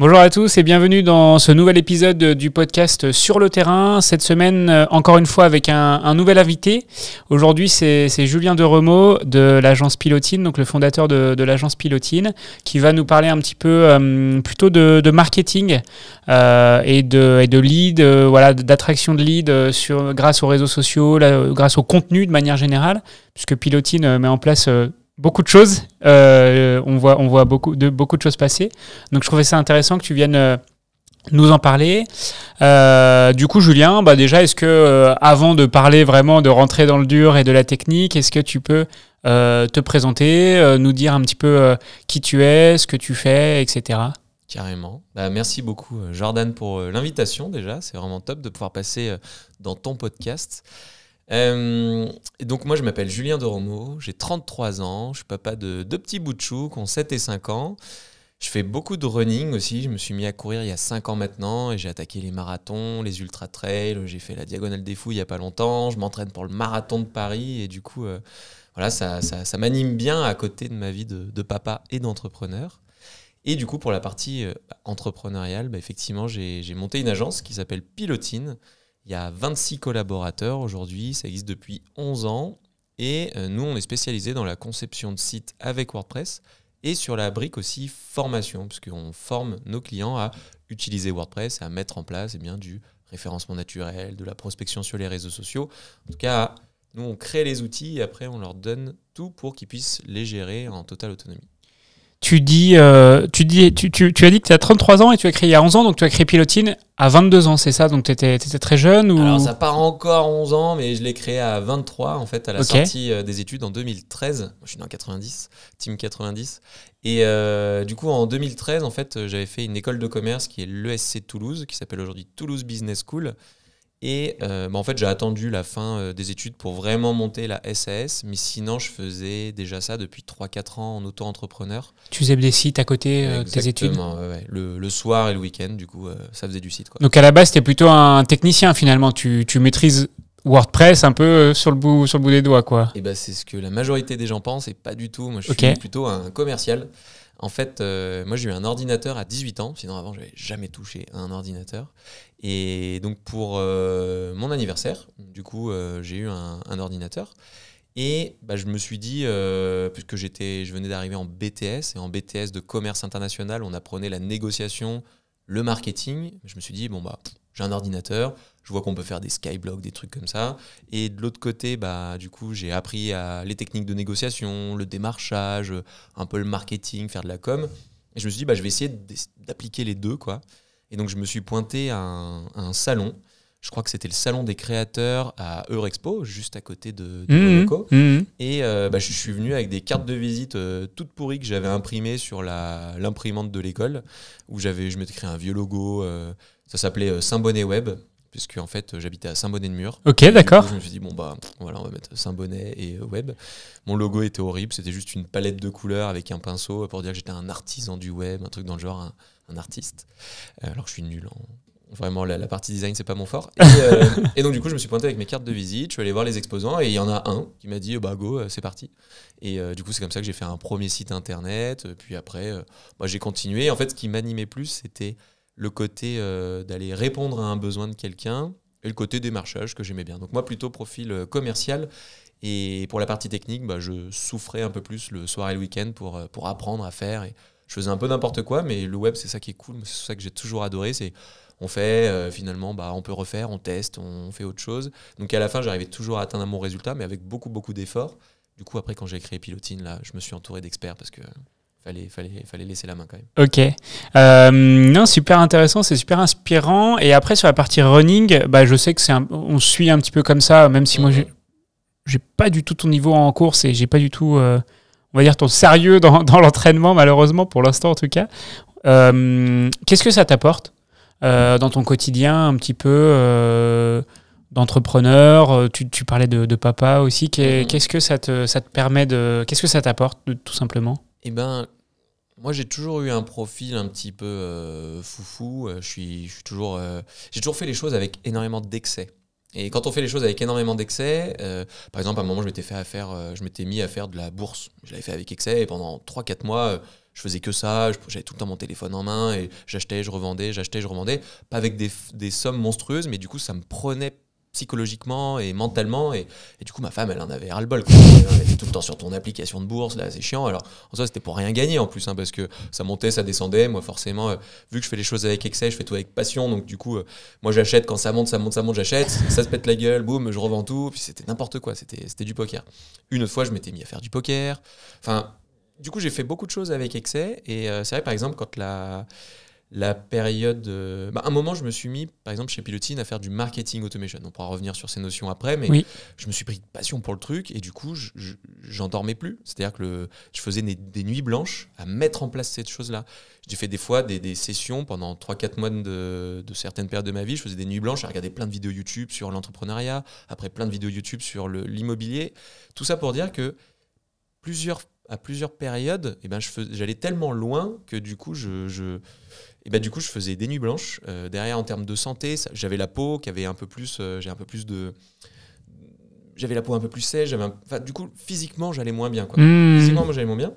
Bonjour à tous et bienvenue dans ce nouvel épisode du podcast Sur le terrain. Cette semaine, encore une fois, avec un nouvel invité. Aujourd'hui, c'est Julien Deremaux de l'agence Pilotine, donc le fondateur de l'agence Pilotine, qui va nous parler un petit peu plutôt de marketing et de lead, d'attraction de lead grâce aux réseaux sociaux, grâce au contenu de manière générale, puisque Pilotine met en place beaucoup de choses, on voit beaucoup de choses passer. Donc je trouvais ça intéressant que tu viennes nous en parler. Du coup, Julien, déjà, est-ce que avant de parler vraiment, de rentrer dans le dur et de la technique, est-ce que tu peux te présenter, nous dire un petit peu qui tu es, ce que tu fais, etc. Carrément. Merci beaucoup, Jordan, pour l'invitation déjà. C'est vraiment top de pouvoir passer dans ton podcast. Et donc moi je m'appelle Julien Deremaux, j'ai 33 ans, je suis papa de deux petits bouts de chou qui ont 7 et 5 ans. Je fais beaucoup de running aussi, je me suis mis à courir il y a 5 ans maintenant et j'ai attaqué les marathons, les ultra-trails, j'ai fait la Diagonale des Fous il n'y a pas longtemps, je m'entraîne pour le marathon de Paris et du coup ça m'anime bien à côté de ma vie de papa et d'entrepreneur. Et du coup pour la partie entrepreneuriale, effectivement j'ai monté une agence qui s'appelle Pilotine. Il y a 26 collaborateurs aujourd'hui, ça existe depuis 11 ans. Et nous, on est spécialisé dans la conception de sites avec WordPress et sur la brique aussi formation, puisqu'on forme nos clients à utiliser WordPress et à mettre en place du référencement naturel, de la prospection sur les réseaux sociaux. En tout cas, nous, on crée les outils et après, on leur donne tout pour qu'ils puissent les gérer en totale autonomie. Tu as dit que tu as 33 ans et tu as créé il y a 11 ans, donc tu as créé Pilotine à 22 ans, c'est ça? Donc tu étais très jeune ou... Alors ça part encore 11 ans, mais je l'ai créé à 23 en fait, à la sortie des études en 2013. Moi, je suis né en 90, team 90. Et du coup en 2013, en fait, j'avais fait une école de commerce qui est l'ESC Toulouse, qui s'appelle aujourd'hui Toulouse Business School. Et en fait, j'ai attendu la fin des études pour vraiment monter la SAS, mais sinon, je faisais déjà ça depuis 3-4 ans en auto-entrepreneur. Tu faisais des sites à côté de tes études? Ouais. Le soir et le week-end, du coup, ça faisait du site, quoi. Donc à la base, tu es plutôt un technicien finalement, tu maîtrises WordPress un peu sur le bout des doigts, quoi. Et c'est ce que la majorité des gens pensent, et pas du tout. Moi, je suis plutôt un commercial. En fait, moi, j'ai eu un ordinateur à 18 ans. Sinon, avant, je n'avais jamais touché à un ordinateur. Et donc, pour mon anniversaire, du coup, j'ai eu un ordinateur. Et je me suis dit, puisque je venais d'arriver en BTS, et en BTS de commerce international, on apprenait la négociation, le marketing. Je me suis dit, j'ai un ordinateur, je vois qu'on peut faire des skyblogs, des trucs comme ça. Et de l'autre côté, du coup, j'ai appris les techniques de négociation, le démarchage, un peu le marketing, faire de la com. Et je me suis dit, je vais essayer d'appliquer les deux, quoi. Et donc, je me suis pointé à un salon. Je crois que c'était le salon des créateurs à Eurexpo, juste à côté de nos locaux. Et je suis venu avec des cartes de visite toutes pourries que j'avais imprimées sur l'imprimante de l'école, où je m'étais créé un vieux logo. Ça s'appelait Saint-Bonnet Web, puisque en fait j'habitais à Saint-Bonnet-de-Mur. Ok, d'accord. Je me suis dit on va mettre Saint-Bonnet et Web. Mon logo était horrible, c'était juste une palette de couleurs avec un pinceau pour dire que j'étais un artisan du web, un truc dans le genre, un artiste. Alors je suis nul vraiment, la partie design, c'est pas mon fort. Et donc, du coup, je me suis pointé avec mes cartes de visite. Je suis allé voir les exposants et il y en a un qui m'a dit go, c'est parti. Et du coup, c'est comme ça que j'ai fait un premier site internet. Puis après, j'ai continué. En fait, ce qui m'animait plus, c'était le côté d'aller répondre à un besoin de quelqu'un et le côté démarchage que j'aimais bien. Donc, moi, plutôt profil commercial. Et pour la partie technique, je souffrais un peu plus le soir et le week-end pour apprendre à faire. Et je faisais un peu n'importe quoi, mais le web, c'est ça qui est cool. C'est ça que j'ai toujours adoré. On fait, finalement, on peut refaire, on teste, on fait autre chose. Donc à la fin, j'arrivais toujours à atteindre mon résultat, mais avec beaucoup, beaucoup d'efforts. Du coup, après, quand j'ai créé Pilotine, là, je me suis entouré d'experts parce que fallait laisser la main quand même. Ok. Non, super intéressant, c'est super inspirant. Et après, sur la partie running, je sais que on suit un petit peu comme ça, même si moi, j'ai pas du tout ton niveau en course et j'ai pas du tout, on va dire, ton sérieux dans l'entraînement, malheureusement, pour l'instant en tout cas. Qu'est-ce que ça t'apporte dans ton quotidien, un petit peu d'entrepreneur? Tu parlais de papa aussi. Qu'est-ce que ça te permet qu'est-ce que ça t'apporte, tout simplement? Moi, j'ai toujours eu un profil un petit peu foufou. J'ai toujours fait les choses avec énormément d'excès. Et quand on fait les choses avec énormément d'excès, par exemple, à un moment, je m'étais mis à faire de la bourse. Je l'avais fait avec excès et pendant 3-4 mois, je faisais que ça, j'avais tout le temps mon téléphone en main et j'achetais, je revendais, pas avec des sommes monstrueuses, mais du coup ça me prenait psychologiquement et mentalement et du coup ma femme elle en avait ras le bol, quoi. Elle était tout le temps sur ton application de bourse là, c'est chiant. Alors en soi c'était pour rien gagner en plus, hein, parce que ça montait ça descendait, moi forcément vu que je fais les choses avec excès, je fais tout avec passion, donc du coup moi j'achète quand ça monte, j'achète, ça se pète la gueule, boum, je revends tout, puis c'était n'importe quoi, c'était du poker. Une autre fois je m'étais mis à faire du poker, enfin du coup j'ai fait beaucoup de choses avec excès et c'est vrai par exemple quand la période... à un moment, je me suis mis, par exemple, chez Pilotine, à faire du marketing automation. On pourra revenir sur ces notions après, mais Oui. je me suis pris de passion pour le truc et du coup, j'en dormais plus. C'est-à-dire que je faisais des nuits blanches à mettre en place cette chose-là. J'ai fait des fois des sessions pendant 3-4 mois de certaines périodes de ma vie. Je faisais des nuits blanches à regarder plein de vidéos YouTube sur l'entrepreneuriat, après plein de vidéos YouTube sur l'immobilier. Tout ça pour dire que à plusieurs périodes, j'allais tellement loin que du coup, je faisais des nuits blanches. Derrière, en termes de santé, j'avais la peau qui avait un peu plus, j'avais la peau un peu plus sèche. Du coup, physiquement, j'allais moins bien, quoi. Physiquement, moi, j'allais moins bien.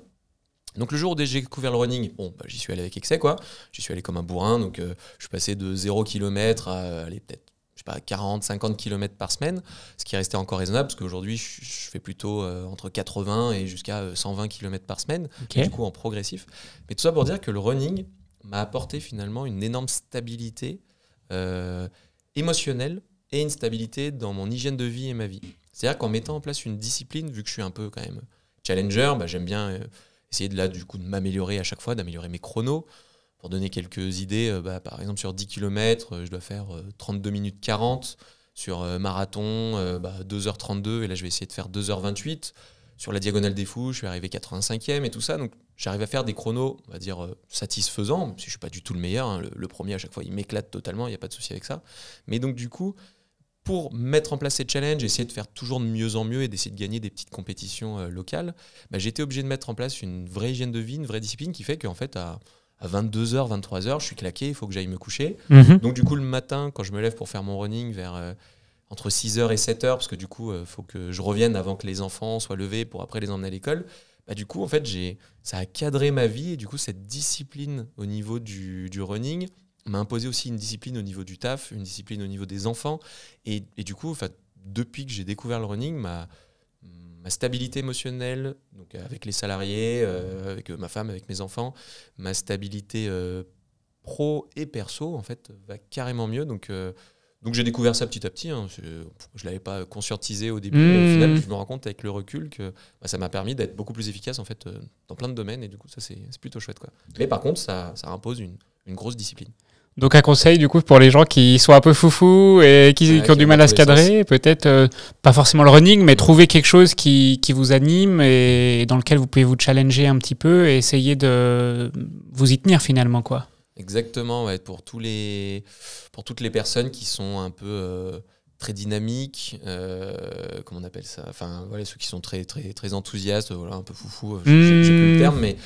Donc le jour où j'ai découvert le running, j'y suis allé avec excès, quoi. J'y suis allé comme un bourrin. Donc je suis passé de 0 km à aller peut-être 40-50 km par semaine, ce qui restait encore raisonnable parce qu'aujourd'hui je fais plutôt entre 80 et jusqu'à 120 km par semaine, du coup en progressif. Mais tout ça pour dire que le running m'a apporté finalement une énorme stabilité émotionnelle et une stabilité dans mon hygiène de vie et ma vie. C'est-à-dire qu'en mettant en place une discipline, vu que je suis un peu quand même challenger, j'aime bien essayer de m'améliorer à chaque fois, d'améliorer mes chronos. Pour donner quelques idées, par exemple sur 10 km, je dois faire 32 minutes 40. Sur marathon, 2h32, et là je vais essayer de faire 2h28. Sur la diagonale des fous, je suis arrivé 85e et tout ça. Donc j'arrive à faire des chronos, on va dire, satisfaisants, même si je ne suis pas du tout le meilleur. Hein. Le premier, à chaque fois, il m'éclate totalement, il n'y a pas de souci avec ça. Mais donc du coup, pour mettre en place ces challenges, essayer de faire toujours de mieux en mieux et d'essayer de gagner des petites compétitions locales, j'étais obligé de mettre en place une vraie hygiène de vie, une vraie discipline qui fait qu'en fait, à 22h, 23h, je suis claqué, il faut que j'aille me coucher. Donc du coup, le matin, quand je me lève pour faire mon running vers entre 6h et 7h, parce que du coup, il faut que je revienne avant que les enfants soient levés pour après les emmener à l'école, du coup, en fait, ça a cadré ma vie et du coup, cette discipline au niveau du running m'a imposé aussi une discipline au niveau du taf, une discipline au niveau des enfants. Et du coup, depuis que j'ai découvert le running, ma stabilité émotionnelle, donc avec les salariés, avec ma femme, avec mes enfants, ma stabilité pro et perso, en fait, va carrément mieux. Donc j'ai découvert ça petit à petit. Hein. Je ne l'avais pas conscientisé au début, mais au final, je me rends compte avec le recul que ça m'a permis d'être beaucoup plus efficace en fait, dans plein de domaines. Et du coup, ça, c'est plutôt chouette, quoi. Mais par contre, ça impose une grosse discipline. Donc un conseil du coup pour les gens qui sont un peu foufous et qui ont du mal à se cadrer, peut-être pas forcément le running, mais trouver quelque chose qui vous anime et dans lequel vous pouvez vous challenger un petit peu et essayer de vous y tenir finalement, quoi. Exactement, ouais, pour toutes les personnes qui sont un peu très dynamiques, comment on appelle ça, enfin voilà, ceux qui sont très très très enthousiastes, voilà, un peu foufou, j'ai plus le terme, mais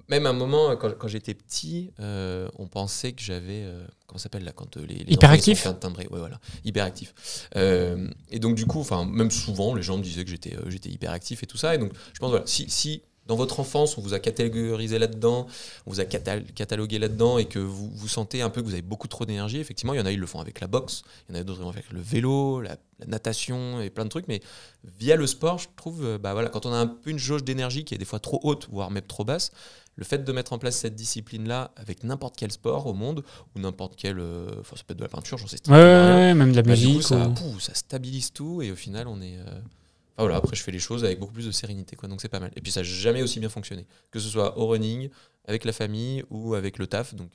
même à un moment, quand j'étais petit, on pensait que j'avais... comment ça s'appelle là quand les hyperactif, enfants sont timbrés, ouais, voilà, hyperactif. Et donc du coup, même souvent, les gens me disaient que j'étais hyperactif et tout ça. Et donc je pense, voilà, si dans votre enfance, on vous a catégorisé là-dedans, on vous a catalogué là-dedans et que vous sentez un peu que vous avez beaucoup trop d'énergie, effectivement, il y en a, ils le font avec la boxe, il y en a d'autres qui le font avec le vélo, la natation et plein de trucs. Mais via le sport, je trouve, voilà, quand on a un peu une jauge d'énergie qui est des fois trop haute, voire même trop basse, le fait de mettre en place cette discipline-là avec n'importe quel sport au monde, ou n'importe quel... ça peut être de la peinture, j'en sais strictement rien. Même de la musique. Du coup, ça stabilise tout et au final, on est... voilà, après, je fais les choses avec beaucoup plus de sérénité, quoi, donc c'est pas mal. Et puis, ça n'a jamais aussi bien fonctionné, que ce soit au running, avec la famille ou avec le taf. Donc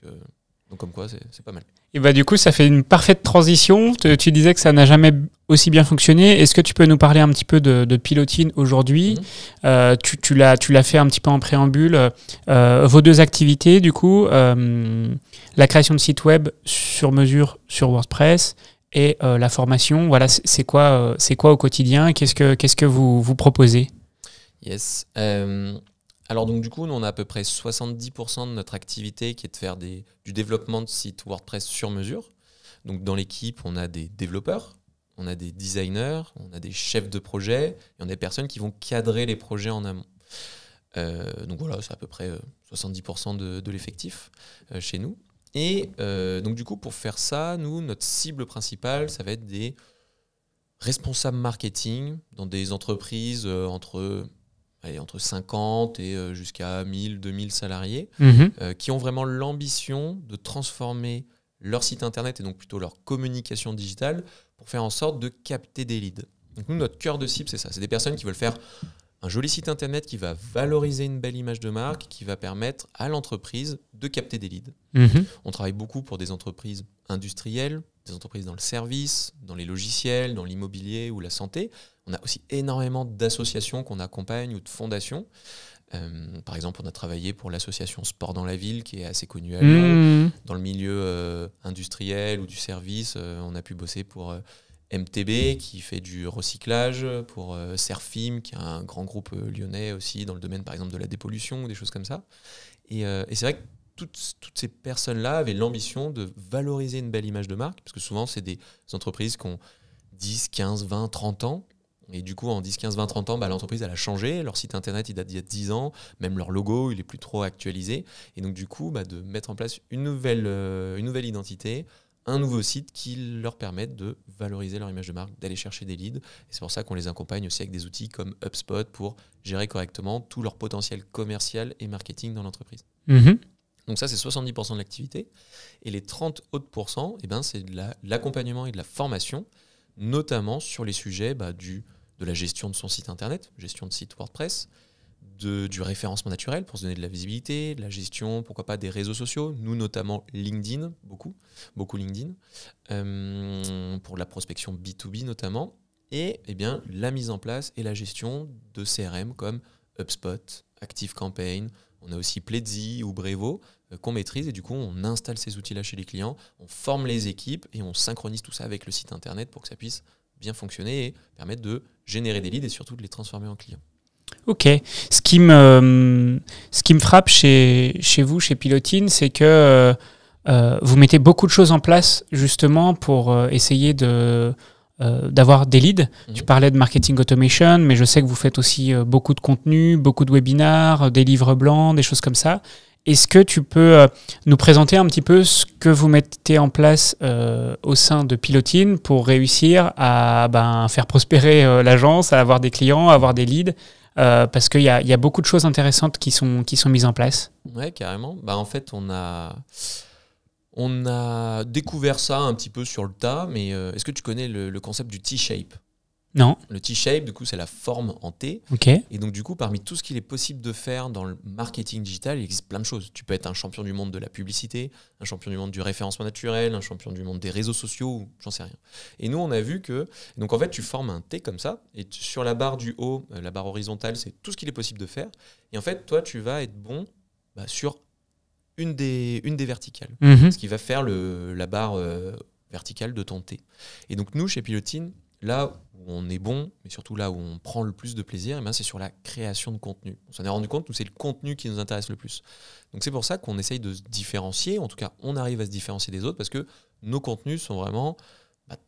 comme quoi, c'est pas mal. Et du coup, ça fait une parfaite transition. Tu disais que ça n'a jamais aussi bien fonctionné. Est-ce que tu peux nous parler un petit peu de Pilotine aujourd'hui ? Tu l'as fait un petit peu en préambule. Vos deux activités, du coup, la création de sites web sur mesure sur WordPress et la formation, voilà, c'est quoi au quotidien ? Qu'est-ce que vous proposez ? Yes. Alors donc du coup, nous, on a à peu près 70% de notre activité qui est de faire du développement de sites WordPress sur mesure. Donc dans l'équipe, on a des développeurs, on a des designers, on a des chefs de projet et on a des personnes qui vont cadrer les projets en amont. Donc voilà, c'est à peu près 70% de l'effectif chez nous. Et donc du coup, pour faire ça, nous, notre cible principale, ça va être des responsables marketing dans des entreprises entre 50 et jusqu'à 1000, 2000 salariés, qui ont vraiment l'ambition de transformer leur site internet et donc plutôt leur communication digitale pour faire en sorte de capter des leads. Donc nous, notre cœur de cible, c'est ça. C'est des personnes qui veulent faire un joli site internet qui va valoriser une belle image de marque, qui va permettre à l'entreprise de capter des leads. On travaille beaucoup pour des entreprises industrielles, des entreprises dans le service, dans les logiciels, dans l'immobilier ou la santé. On a aussi énormément d'associations qu'on accompagne ou de fondations. Par exemple, on a travaillé pour l'association Sport dans la ville, qui est assez connue à Lyon. Dans le milieu industriel ou du service, on a pu bosser pour MTB, qui fait du recyclage, pour Serfim, qui est un grand groupe lyonnais aussi, dans le domaine, par exemple, de la dépollution ou des choses comme ça. Et c'est vrai que toutes ces personnes-là avaient l'ambition de valoriser une belle image de marque, parce que souvent, c'est des entreprises qui ont 10, 15, 20, 30 ans. Et du coup, en 10, 15, 20, 30 ans, l'entreprise, elle a changé. Leur site internet, il date d'il y a 10 ans. Même leur logo, il n'est plus trop actualisé. Et donc, du coup, de mettre en place une nouvelle identité, un nouveau site qui leur permette de valoriser leur image de marque, d'aller chercher des leads. Et c'est pour ça qu'on les accompagne aussi avec des outils comme HubSpot pour gérer correctement tout leur potentiel commercial et marketing dans l'entreprise. Donc ça, c'est 70% de l'activité. Et les 30 autres pourcents, c'est de l'accompagnement et de la formation, notamment sur les sujets de la gestion de son site internet, gestion de site WordPress, du référencement naturel pour se donner de la visibilité, de la gestion, pourquoi pas, des réseaux sociaux, nous notamment LinkedIn, beaucoup LinkedIn, pour la prospection B2B notamment, et la mise en place et la gestion de CRM comme HubSpot, ActiveCampaign, on a aussi Pledzi ou Brevo qu'on maîtrise, et du coup on installe ces outils-là chez les clients, on forme les équipes et on synchronise tout ça avec le site internet pour que ça puisse bien fonctionner et permettre de générer des leads et surtout de les transformer en clients. Ok. Ce qui me frappe chez vous, chez Pilotine, c'est que vous mettez beaucoup de choses en place justement pour essayer d'avoir des leads. Tu parlais de marketing automation, mais je sais que vous faites aussi beaucoup de contenu, beaucoup de webinars, des livres blancs, des choses comme ça. Est-ce que tu peux nous présenter un petit peu ce que vous mettez en place au sein de Pilotine pour réussir à faire prospérer l'agence, à avoir des clients, à avoir des leads, parce qu'il y a beaucoup de choses intéressantes qui sont mises en place. Ouais, carrément. En fait, on a découvert ça un petit peu sur le tas, mais est-ce que tu connais le concept du T-shape ? Non. Le T-shape, du coup, c'est la forme en T. Okay. Et donc, du coup, parmi tout ce qu'il est possible de faire dans le marketing digital, il existe plein de choses. Tu peux être un champion du monde de la publicité, un champion du monde du référencement naturel, un champion du monde des réseaux sociaux, j'en sais rien. Et nous, on a vu que... Donc, en fait, tu formes un T comme ça, et sur la barre du haut, la barre horizontale, c'est tout ce qu'il est possible de faire. Et en fait, toi, tu vas être bon sur une des verticales. Ce qui va faire la barre verticale de ton T. Et donc, nous, chez Pilotine, là où on est bon, mais surtout là où on prend le plus de plaisir, c'est sur la création de contenu. On s'en est rendu compte, nous, c'est le contenu qui nous intéresse le plus. Donc c'est pour ça qu'on essaye de se différencier, en tout cas on arrive à se différencier des autres, parce que nos contenus sont vraiment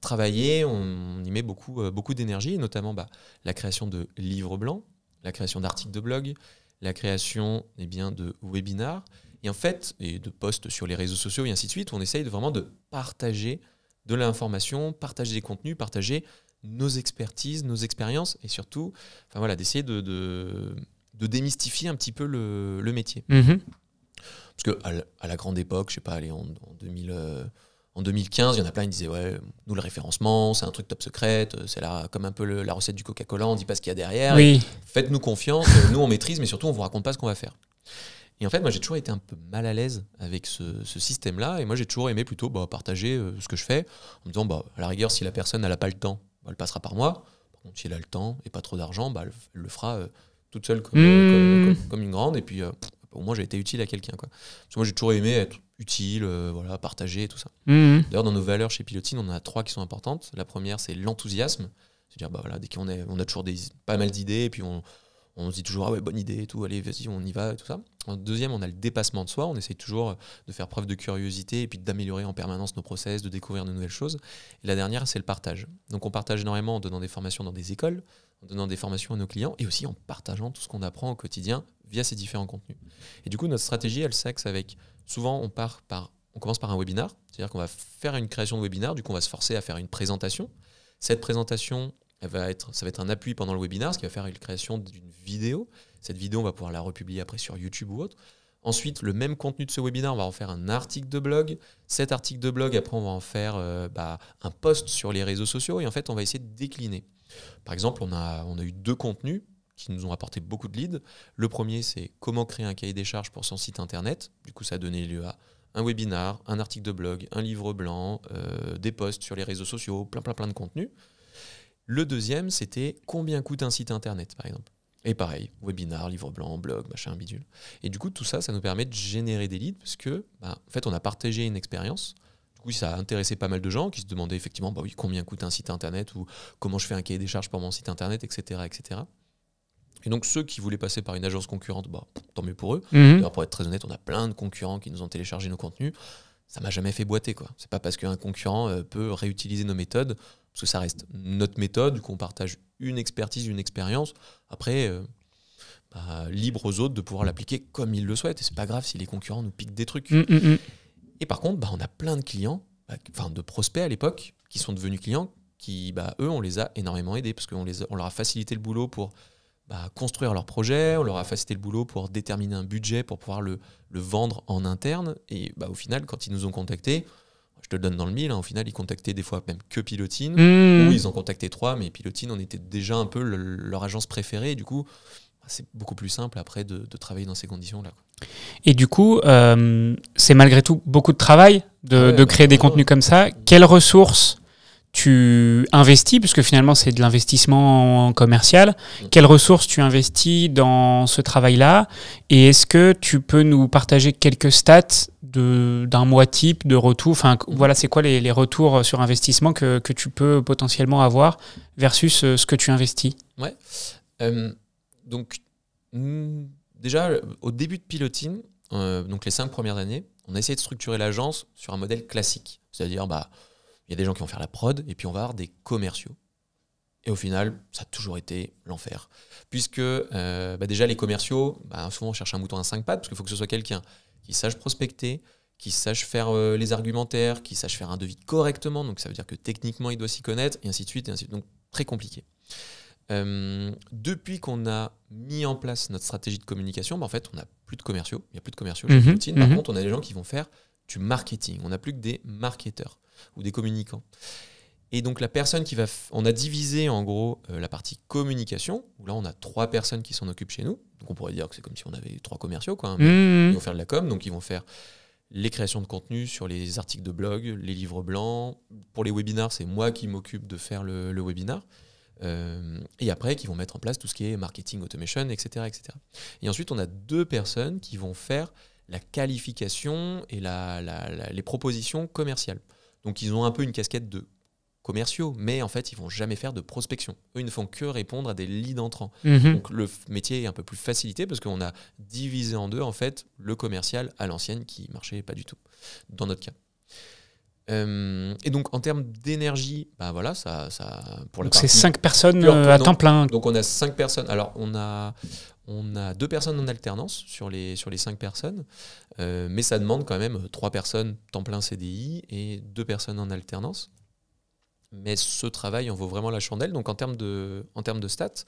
travaillés, on y met beaucoup d'énergie, notamment la création de livres blancs, la création d'articles de blog, la création de webinars, et en fait, et de posts sur les réseaux sociaux et ainsi de suite, on essaye vraiment de partager de l'information, partager des contenus, partager nos expertises, nos expériences, et surtout d'essayer de démystifier un petit peu le métier. Parce qu'à la grande époque, je sais pas, en 2015, il y en a plein qui disaient ouais, nous le référencement, c'est un truc top secret, c'est comme un peu la recette du Coca-Cola, on dit pas ce qu'il y a derrière. Oui. Faites-nous confiance, nous on maîtrise, mais surtout on vous raconte pas ce qu'on va faire. Et en fait, moi, j'ai toujours été un peu mal à l'aise avec ce système-là. Et moi, j'ai toujours aimé plutôt partager ce que je fais en me disant, à la rigueur, si la personne n'a pas le temps, elle passera par moi. Par contre, si elle a le temps et pas trop d'argent, elle le fera toute seule comme une grande. Et puis, au moins, j'ai été utile à quelqu'un, quoi. Parce que moi, j'ai toujours aimé être utile, partager et tout ça. D'ailleurs, dans nos valeurs chez Pilotine, on en a 3 qui sont importantes. La première, c'est l'enthousiasme. C'est-à-dire, dès qu'on on a toujours pas mal d'idées, et puis on On se dit toujours, ah ouais, bonne idée et tout, allez, vas-y, on y va et tout ça. En deuxième, on a le dépassement de soi. On essaye toujours de faire preuve de curiosité et puis d'améliorer en permanence nos process, de découvrir de nouvelles choses. Et la dernière, c'est le partage. Donc, on partage énormément en donnant des formations dans des écoles, en donnant des formations à nos clients et aussi en partageant tout ce qu'on apprend au quotidien via ces différents contenus. Et du coup, notre stratégie, elle s'axe avec, souvent, on commence par un webinar, c'est-à-dire qu'on va faire une création de webinar, du coup, on va se forcer à faire une présentation. Cette présentation, ça va être un appui pendant le webinaire, ce qui va faire une création d'une vidéo. Cette vidéo, on va pouvoir la republier après sur YouTube ou autre. Ensuite, le même contenu de ce webinaire, on va en faire un article de blog. Cet article de blog, après, on va en faire un post sur les réseaux sociaux. Et en fait, on va essayer de décliner. Par exemple, on a eu 2 contenus qui nous ont apporté beaucoup de leads. Le premier, c'est comment créer un cahier des charges pour son site internet. Du coup, ça a donné lieu à un webinar, un article de blog, un livre blanc, des posts sur les réseaux sociaux, plein de contenus. Le deuxième, c'était combien coûte un site internet, par exemple. Et pareil, webinar, livre blanc, blog, machin, bidule. Et du coup, tout ça, ça nous permet de générer des leads parce que, en fait, on a partagé une expérience. Du coup, ça a intéressé pas mal de gens qui se demandaient effectivement, combien coûte un site internet ou comment je fais un cahier des charges pour mon site internet, etc., etc. Et donc, ceux qui voulaient passer par une agence concurrente, tant mieux pour eux. D'ailleurs, pour être très honnête, on a plein de concurrents qui nous ont téléchargé nos contenus. Ça m'a jamais fait boiter, quoi. C'est pas parce qu'un concurrent peut réutiliser nos méthodes, parce que ça reste notre méthode, qu'on partage une expertise, une expérience. Après, libre aux autres de pouvoir l'appliquer comme ils le souhaitent. Et c'est pas grave si les concurrents nous piquent des trucs. Et par contre, on a plein de clients, de prospects à l'époque, qui sont devenus clients, qui, eux, on les a énormément aidés, parce qu'on leur a facilité le boulot pour construire leur projet, on leur a facilité le boulot pour déterminer un budget, pour pouvoir le vendre en interne. Et au final, quand ils nous ont contactés, je te le donne dans le mille, au final, ils contactaient des fois même que Pilotine, ou ils en contactaient 3, mais Pilotine, on était déjà un peu leur agence préférée. Et du coup, c'est beaucoup plus simple après de travailler dans ces conditions-là. Et du coup, c'est malgré tout beaucoup de travail de créer des contenus comme ça. Quelles ressources tu investis, puisque finalement c'est de l'investissement commercial, quelles ressources tu investis dans ce travail-là, et est-ce que tu peux nous partager quelques stats d'un mois type de retour, voilà, c'est quoi les retours sur investissement que tu peux potentiellement avoir versus ce que tu investis? Ouais. Donc déjà au début de Pilotine, donc les 5 premières années, on a essayé de structurer l'agence sur un modèle classique, c'est-à-dire il y a des gens qui vont faire la prod et puis on va avoir des commerciaux. Et au final, ça a toujours été l'enfer. Puisque déjà les commerciaux, souvent on cherche un mouton à 5 pattes parce qu'il faut que ce soit quelqu'un qui sache prospecter, qui sache faire les argumentaires, qui sache faire un devis correctement. Donc ça veut dire que techniquement il doit s'y connaître et ainsi de suite. Donc très compliqué. Depuis qu'on a mis en place notre stratégie de communication, en fait on n'a plus de commerciaux. Il n'y a plus de commerciaux chez Pilotine. Par contre, on a des gens qui vont faire du marketing. On n'a plus que des marketeurs ou des communicants. Et donc la personne on a divisé en gros la partie communication, où là on a 3 personnes qui s'en occupent chez nous. Donc on pourrait dire que c'est comme si on avait 3 commerciaux, quoi, mais ils vont faire de la com, donc ils vont faire les créations de contenu sur les articles de blog, les livres blancs. Pour les webinars, c'est moi qui m'occupe de faire le webinar. Et après, qui vont mettre en place tout ce qui est marketing automation, etc., etc. Et ensuite, on a 2 personnes qui vont faire la qualification et les propositions commerciales. Donc, ils ont un peu une casquette de commerciaux, mais en fait, ils vont jamais faire de prospection. Eux, ils ne font que répondre à des leads entrants. Donc, le métier est un peu plus facilité parce qu'on a divisé en 2, en fait, le commercial à l'ancienne qui marchait pas du tout, dans notre cas. Et donc, en termes d'énergie, voilà, ça pour la donc, c'est 5 personnes à temps plein. Donc, on a 5 personnes. Alors, on a 2 personnes en alternance sur les 5 personnes, mais ça demande quand même 3 personnes temps plein CDI et 2 personnes en alternance. Mais ce travail en vaut vraiment la chandelle. Donc, en termes de stats,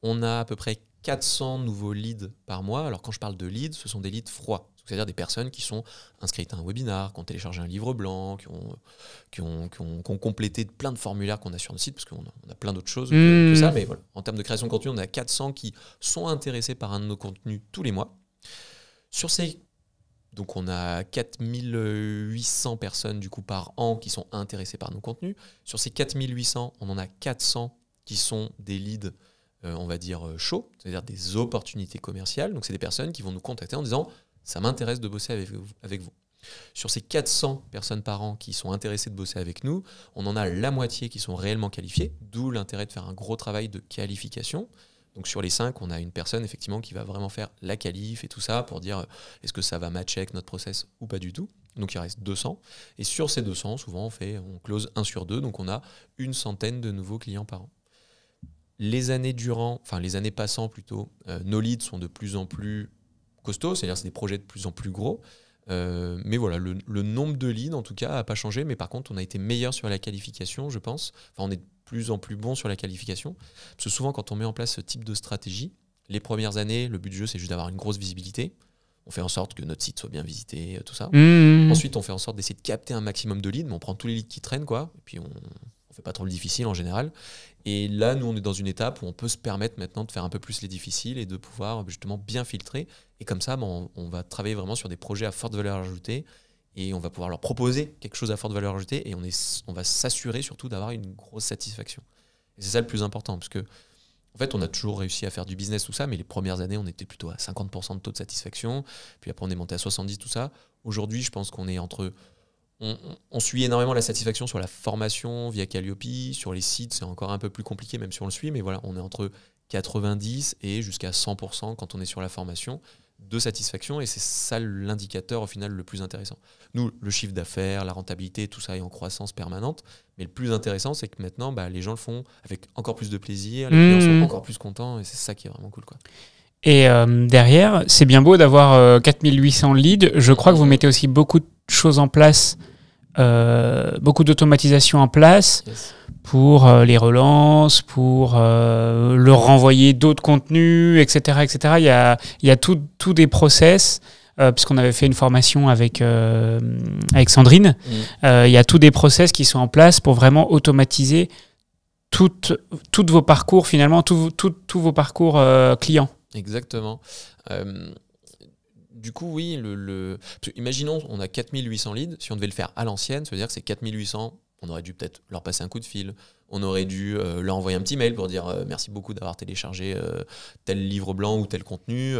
on a à peu près 400 nouveaux leads par mois. Alors, quand je parle de leads, ce sont des leads froids. C'est-à-dire des personnes qui sont inscrites à un webinar, qui ont téléchargé un livre blanc, qui ont complété plein de formulaires qu'on a sur notre site, parce qu'on a plein d'autres choses que ça. Mais voilà, en termes de création de contenu, on a 400 qui sont intéressés par un de nos contenus tous les mois. Donc on a 4800 personnes du coup par an qui sont intéressées par nos contenus. Sur ces 4800, on en a 400 qui sont des leads, on va dire chauds, c'est-à-dire des opportunités commerciales. Donc c'est des personnes qui vont nous contacter en disant « ça m'intéresse de bosser avec vous ». Sur ces 400 personnes par an qui sont intéressées de bosser avec nous, on en a la moitié qui sont réellement qualifiées, d'où l'intérêt de faire un gros travail de qualification. Donc sur les 5, on a une personne effectivement qui va vraiment faire la qualif et tout ça pour dire est-ce que ça va matcher avec notre process ou pas du tout. Donc il reste 200. Et sur ces 200, souvent on close 1 sur 2, donc on a une centaine de nouveaux clients par an. Les années passant plutôt, nos leads sont de plus en plus costauds, c'est-à-dire c'est des projets de plus en plus gros. Mais voilà, le nombre de leads en tout cas n'a pas changé, mais par contre on a été meilleur sur la qualification, je pense. Enfin, on est de plus en plus bon sur la qualification, parce que souvent quand on met en place ce type de stratégie, les premières années, le but du jeu c'est juste d'avoir une grosse visibilité. On fait en sorte que notre site soit bien visité, tout ça. Ensuite, on fait en sorte d'essayer de capter un maximum de leads, mais on prend tous les leads qui traînent, quoi, et puis on fait pas trop le difficile en général. Et là, nous, on est dans une étape où on peut se permettre maintenant de faire un peu plus les difficiles et de pouvoir justement bien filtrer. Et comme ça, on va travailler vraiment sur des projets à forte valeur ajoutée et on va pouvoir leur proposer quelque chose à forte valeur ajoutée et on va s'assurer surtout d'avoir une grosse satisfaction. Et c'est ça le plus important, parce que en fait, on a toujours réussi à faire du business, tout ça, mais les premières années, on était plutôt à 50% de taux de satisfaction. Puis après, on est monté à 70%, tout ça. Aujourd'hui, je pense qu'on est entre... On suit énormément la satisfaction sur la formation via Calliope. Sur les sites, c'est encore un peu plus compliqué, même si on le suit. Mais voilà, on est entre 90 et jusqu'à 100% quand on est sur la formation de satisfaction. Et c'est ça l'indicateur, au final, le plus intéressant. Nous, le chiffre d'affaires, la rentabilité, tout ça est en croissance permanente. Mais le plus intéressant, c'est que maintenant, les gens le font avec encore plus de plaisir. Les clients sont encore plus contents. Et c'est ça qui est vraiment cool, quoi. Et derrière, c'est bien beau d'avoir 4800 leads. Je crois que vous mettez aussi beaucoup de choses en place, beaucoup d'automatisation en place pour les relances, pour leur renvoyer d'autres contenus, etc. etc. Il y a tout des process, puisqu'on avait fait une formation avec Sandrine. Il y a tous des process qui sont en place pour vraiment automatiser toutes vos parcours, finalement, tous vos parcours clients. Exactement. Du coup, oui, imaginons, on a 4800 leads. Si on devait le faire à l'ancienne, ça veut dire que c'est 4800. On aurait dû peut-être leur passer un coup de fil. On aurait dû leur envoyer un petit mail pour dire merci beaucoup d'avoir téléchargé tel livre blanc ou tel contenu.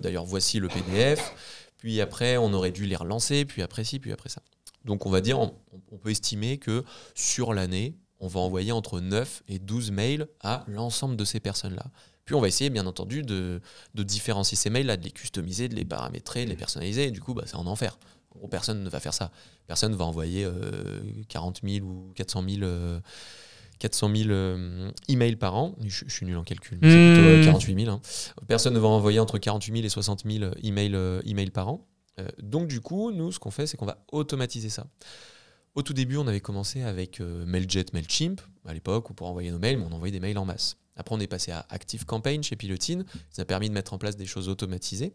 D'ailleurs, voici le PDF. Puis après, on aurait dû les relancer. Puis après ci, puis après ça. Donc, on va dire, on peut estimer que sur l'année, on va envoyer entre 9 et 12 mails à l'ensemble de ces personnes-là. Puis on va essayer, bien entendu, de différencier ces mails-là, de les customiser, de les paramétrer, de les personnaliser. Et du coup, c'est en enfer. En gros, personne ne va faire ça. Personne ne va envoyer 40 000 ou 400 000 emails par an. Je suis nul en calcul, mais c'est plutôt 48 000. Hein. Personne ne va envoyer entre 48 000 et 60 000 emails par an. Donc du coup, nous, ce qu'on fait, c'est qu'on va automatiser ça. Au tout début, on avait commencé avec Mailjet, Mailchimp, à l'époque, où pour envoyer nos mails, on envoyait des mails en masse. Après, on est passé à ActiveCampaign chez Pilotine. Ça a permis de mettre en place des choses automatisées.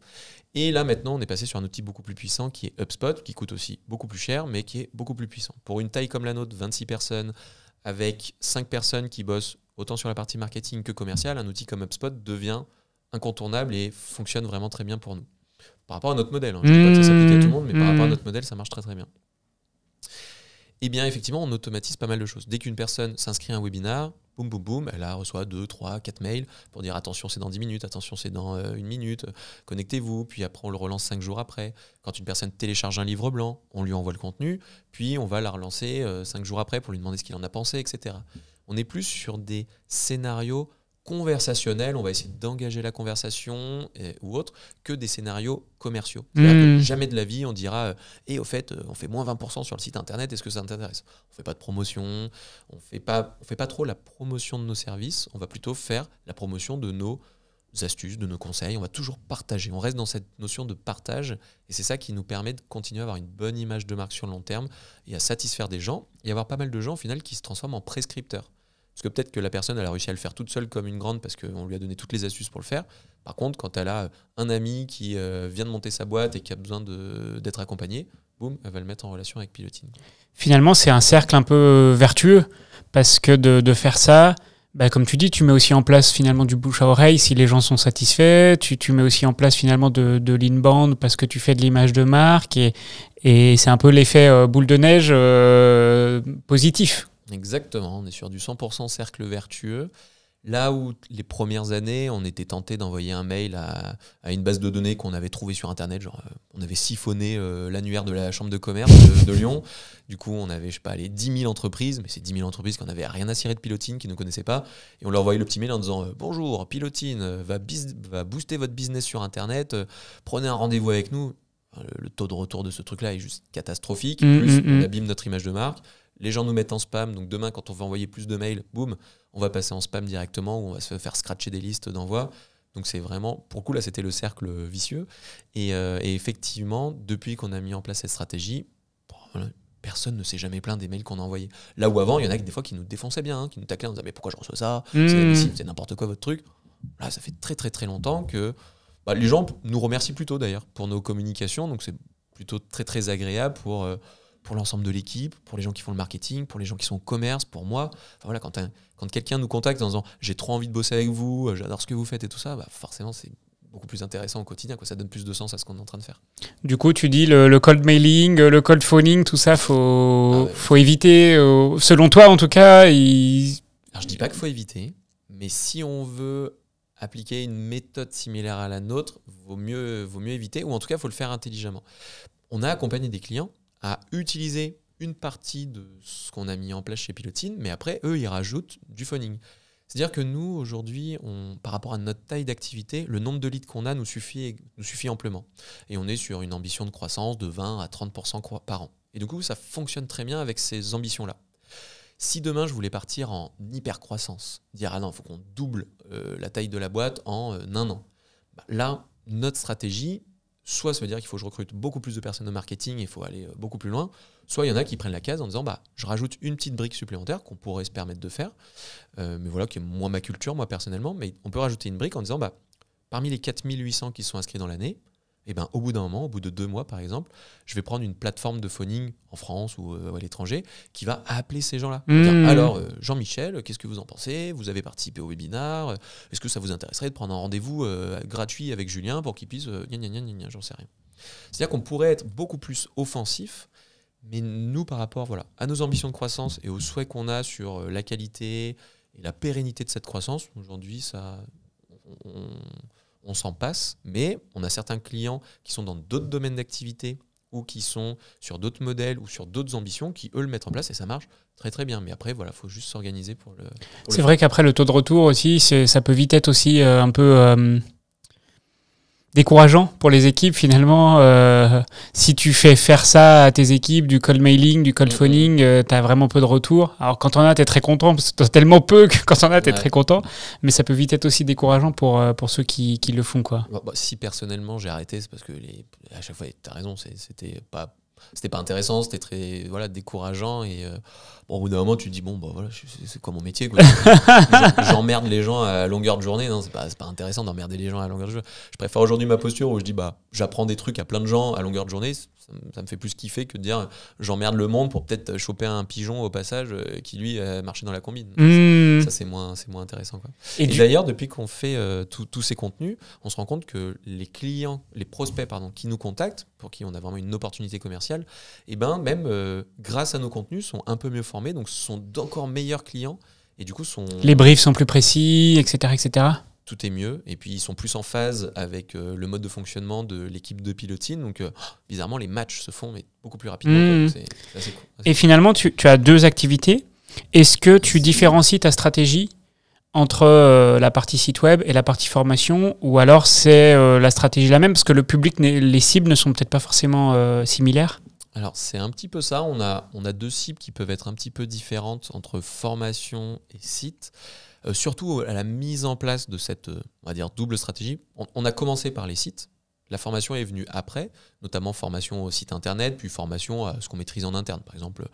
Et là, maintenant, on est passé sur un outil beaucoup plus puissant qui est HubSpot, qui coûte aussi beaucoup plus cher, mais qui est beaucoup plus puissant. Pour une taille comme la nôtre, 26 personnes, avec 5 personnes qui bossent autant sur la partie marketing que commerciale, un outil comme HubSpot devient incontournable et fonctionne vraiment très bien pour nous. Par rapport à notre modèle. Je ne dis pas que ça s'applique à tout le monde, mais par rapport à notre modèle, ça marche très très bien. Eh bien, effectivement, on automatise pas mal de choses. Dès qu'une personne s'inscrit à un webinar, boum, boum, boum, elle reçoit 2, 3, 4 mails pour dire attention, c'est dans 10 minutes, attention, c'est dans 1 minute, connectez-vous. Puis après, on le relance 5 jours après. Quand une personne télécharge un livre blanc, on lui envoie le contenu, puis on va la relancer 5 jours après pour lui demander ce qu'il en a pensé, etc. On est plus sur des scénarios conversationnels, on va essayer d'engager la conversation ou autre, que des scénarios commerciaux. C'est-à-dire que jamais de la vie, on dira au fait, on fait moins 20% sur le site internet, est-ce que ça t'intéresse ? On ne fait pas de promotion, on fait pas trop la promotion de nos services, on va plutôt faire la promotion de nos astuces, de nos conseils, on va toujours partager. On reste dans cette notion de partage et c'est ça qui nous permet de continuer à avoir une bonne image de marque sur le long terme et à satisfaire des gens et avoir pas mal de gens au final qui se transforment en prescripteurs. Parce que peut-être que la personne elle a réussi à le faire toute seule comme une grande parce qu'on lui a donné toutes les astuces pour le faire. Par contre, quand elle a un ami qui vient de monter sa boîte et qui a besoin d'être accompagné, boum, elle va le mettre en relation avec Pilotine. Finalement, c'est un cercle un peu vertueux parce que de faire ça, comme tu dis, tu mets aussi en place finalement du bouche à oreille si les gens sont satisfaits. Tu mets aussi en place finalement de l'inbound parce que tu fais de l'image de marque et c'est un peu l'effet boule de neige positif. Exactement, on est sur du 100% cercle vertueux. Là où les premières années, on était tenté d'envoyer un mail à une base de données qu'on avait trouvée sur Internet, genre on avait siphonné l'annuaire de la chambre de commerce de Lyon. Du coup, on avait, je sais pas, les 10 000 entreprises, mais c'est 10 000 entreprises qui n'avaient rien à cirer de Pilotine, qui ne connaissaient pas. Et on leur envoyait le petit mail en disant bonjour, Pilotine va booster votre business sur Internet, prenez un rendez-vous avec nous. Le taux de retour de ce truc-là est juste catastrophique. Plus, on abîme notre image de marque. Les gens nous mettent en spam, donc demain, quand on va envoyer plus de mails, boum, on va passer en spam directement, ou on va se faire scratcher des listes d'envoi. Donc c'est vraiment, pour le coup, là, c'était le cercle vicieux. Et effectivement, depuis qu'on a mis en place cette stratégie, personne ne s'est jamais plaint des mails qu'on a envoyés. Là où avant, il y en a des fois qui nous défonçaient bien, qui nous taclaient en disant « mais pourquoi je reçois ça ? C'est inadmissible, c'est n'importe quoi votre truc ?» Là, ça fait très très très longtemps que les gens nous remercient plutôt d'ailleurs pour nos communications, donc c'est plutôt très très agréable pour l'ensemble de l'équipe, pour les gens qui font le marketing, pour les gens qui sont au commerce, pour moi. Enfin, voilà, quand quelqu'un nous contacte en disant « j'ai trop envie de bosser avec vous, j'adore ce que vous faites et tout ça », forcément c'est beaucoup plus intéressant au quotidien, quoi. Ça donne plus de sens à ce qu'on est en train de faire. Du coup, tu dis le cold mailing, le cold phoning, tout ça, faut éviter. Selon toi, en tout cas, Alors, je dis pas qu'il faut éviter, mais si on veut appliquer une méthode similaire à la nôtre, vaut mieux éviter, ou en tout cas, il faut le faire intelligemment. On a accompagné des clients à utiliser une partie de ce qu'on a mis en place chez Pilotine, mais après, eux, ils rajoutent du phoning. C'est-à-dire que nous, aujourd'hui, par rapport à notre taille d'activité, le nombre de leads qu'on a nous suffit amplement. Et on est sur une ambition de croissance de 20 à 30% par an. Et du coup, ça fonctionne très bien avec ces ambitions-là. Si demain, je voulais partir en hyper-croissance, dire « ah non, il faut qu'on double la taille de la boîte en un an », là, notre stratégie, soit ça veut dire qu'il faut que je recrute beaucoup plus de personnes au marketing, il faut aller beaucoup plus loin, soit il y en a qui prennent la case en disant je rajoute une petite brique supplémentaire qu'on pourrait se permettre de faire, mais voilà, qui est moins ma culture, moi personnellement, mais on peut rajouter une brique en disant parmi les 4800 qui sont inscrits dans l'année, au bout d'un moment, au bout de 2 mois par exemple, je vais prendre une plateforme de phoning en France ou à l'étranger qui va appeler ces gens-là. Alors, Jean-Michel, qu'est-ce que vous en pensez ? Vous avez participé au webinar ? Est-ce que ça vous intéresserait de prendre un rendez-vous gratuit avec Julien pour qu'il puisse... j'en sais rien. C'est-à-dire qu'on pourrait être beaucoup plus offensif, mais nous, par rapport à nos ambitions de croissance et aux souhaits qu'on a sur la qualité et la pérennité de cette croissance, aujourd'hui, on s'en passe, mais on a certains clients qui sont dans d'autres domaines d'activité ou qui sont sur d'autres modèles ou sur d'autres ambitions qui, eux, le mettent en place et ça marche très très bien. Mais après, il faut juste s'organiser pour le... C'est vrai qu'après, le taux de retour aussi, ça peut vite être aussi un peu décourageant pour les équipes finalement. Si tu fais faire ça à tes équipes, du cold mailing, du cold phoning, t'as vraiment peu de retour. Alors quand t'en as, t'es très content, parce que t'as tellement peu que quand t'en as, t'es très content. Mais ça peut vite être aussi décourageant pour ceux qui le font, quoi. Si personnellement j'ai arrêté, c'est parce que à chaque fois, t'as raison, c'était pas intéressant, c'était très décourageant et au bout d'un moment tu te dis c'est quoi mon métier, quoi. J'emmerde les gens à longueur de journée, non, c'est pas intéressant d'emmerder les gens à longueur de journée. Je préfère aujourd'hui ma posture où je dis j'apprends des trucs à plein de gens à longueur de journée, ça me fait plus kiffer que de dire j'emmerde le monde pour peut-être choper un pigeon au passage qui lui marchait dans la combine. Ça c'est moins intéressant, quoi. Et d'ailleurs depuis qu'on fait tous ces contenus, on se rend compte que les prospects qui nous contactent, pour qui on a vraiment une opportunité commerciale, même grâce à nos contenus sont un peu mieux formés, donc ce sont d'encore meilleurs clients et du coup les briefs sont plus précis, etc. Tout est mieux et puis ils sont plus en phase avec le mode de fonctionnement de l'équipe de Pilotine, donc bizarrement les matchs se font mais beaucoup plus rapidement, donc c'est assez cool. Et finalement tu as 2 activités. Est-ce que tu différencies ta stratégie entre la partie site web et la partie formation, ou alors c'est la stratégie la même parce que le public, les cibles ne sont peut-être pas forcément similaires? Alors c'est un petit peu ça, on a 2 cibles qui peuvent être un petit peu différentes entre formation et site, surtout à la mise en place de cette on va dire double stratégie. On a commencé par les sites, la formation est venue après, notamment formation au site internet, puis formation à ce qu'on maîtrise en interne. Par exemple,